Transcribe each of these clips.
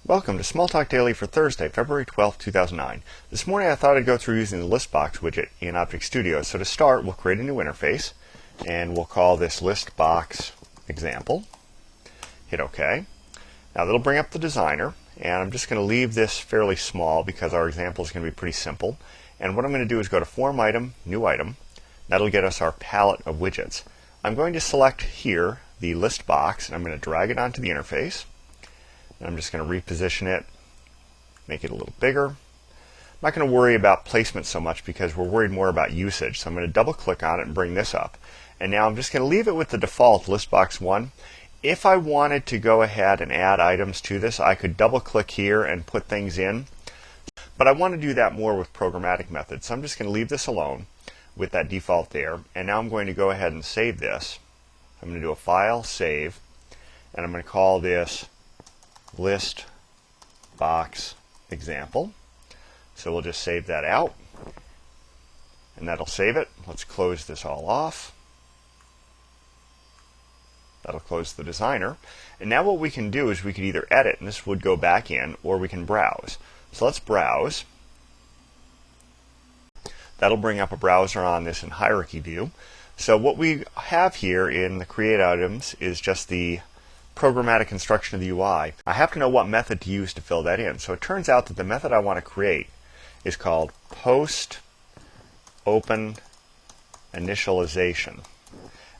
Welcome to Smalltalk Daily for Thursday, February 12, 2009. This morning I thought I'd go through using the ListBox widget in ObjectStudio. So to start, we'll create a new interface, and we'll call this ListBox example. Hit OK. Now that'll bring up the designer, and I'm just going to leave this fairly small because our example is going to be pretty simple. And what I'm going to do is go to Form Item, New Item. That'll get us our palette of widgets. I'm going to select here the ListBox, and I'm going to drag it onto the interface. I'm just going to reposition it, make it a little bigger. I'm not going to worry about placement so much because we're worried more about usage. So I'm going to double click on it and bring this up. And now I'm just going to leave it with the default ListBox 1. If I wanted to go ahead and add items to this, I could double click here and put things in. But I want to do that more with programmatic methods. So I'm just going to leave this alone with that default there. And now I'm going to go ahead and save this. I'm going to do a File, Save, and I'm going to call this ListBox example. So we'll just save that out, and that'll save it. Let's close this all off. That'll close the designer. And now what we can do is we could either edit, and this would go back in, or we can browse. So let's browse. That'll bring up a browser on this in hierarchy view. So what we have here in the create items is just the programmatic instruction of the UI. I have to know what method to use to fill that in. So it turns out that the method I want to create is called post open initialization.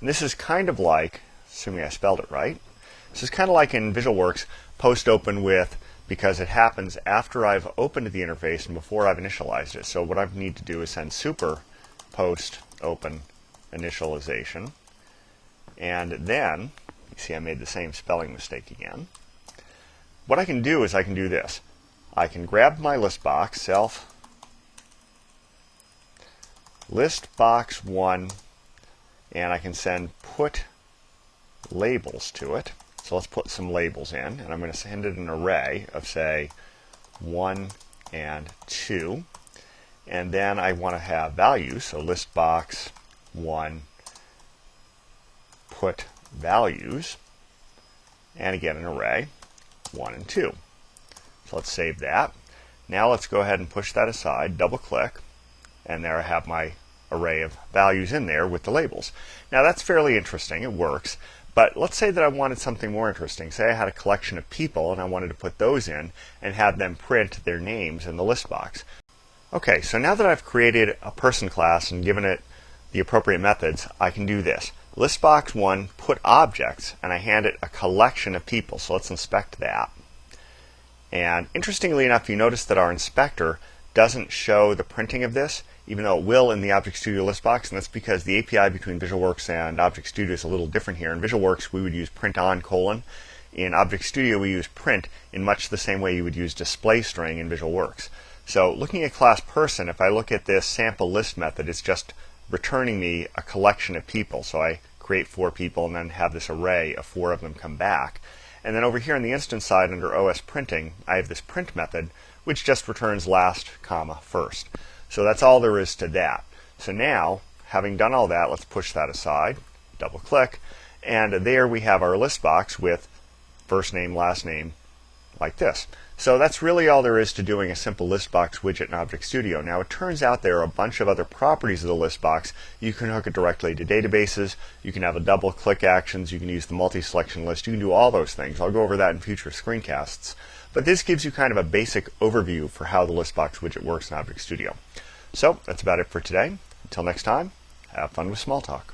And this is kind of like, assuming I spelled it right, this is kind of like in VisualWorks post open with, because it happens after I've opened the interface and before I've initialized it. So what I need to do is send super post open initialization, and then you see I made the same spelling mistake again. What I can do is I can do this. I can grab my ListBox, self ListBox1, and I can send put labels to it. So let's put some labels in, and I'm going to send it an array of, say, 1 and 2. And then I want to have values, so ListBox1 put values, and again an array 1 and 2. So let's save that. Now let's go ahead and push that aside, double click, and there I have my array of values in there with the labels. Now that's fairly interesting, it works, but let's say that I wanted something more interesting. Say I had a collection of people and I wanted to put those in and have them print their names in the list box. Okay, so now that I've created a person class and given it the appropriate methods, I can do this. ListBox1 put objects, and I hand it a collection of people. So let's inspect that. And interestingly enough, you notice that our inspector doesn't show the printing of this, even though it will in the ObjectStudio ListBox, and that's because the API between VisualWorks and ObjectStudio is a little different here. In VisualWorks, we would use print on : in ObjectStudio, we use print in much the same way you would use display string in VisualWorks. So looking at class person, if I look at this sample list method, it's just returning me a collection of people. So I create 4 people and then have this array of 4 of them come back. And then over here on the instance side under OS printing, I have this print method which just returns last, comma, first. So that's all there is to that. So now, having done all that, let's push that aside, double click, and there we have our list box with first name, last name, like this. So that's really all there is to doing a simple ListBox widget in ObjectStudio. Now it turns out there are a bunch of other properties of the ListBox. You can hook it directly to databases, you can have a double click actions, you can use the multi-selection list, you can do all those things. I'll go over that in future screencasts. But this gives you kind of a basic overview for how the ListBox widget works in ObjectStudio. So that's about it for today. Until next time, have fun with Smalltalk.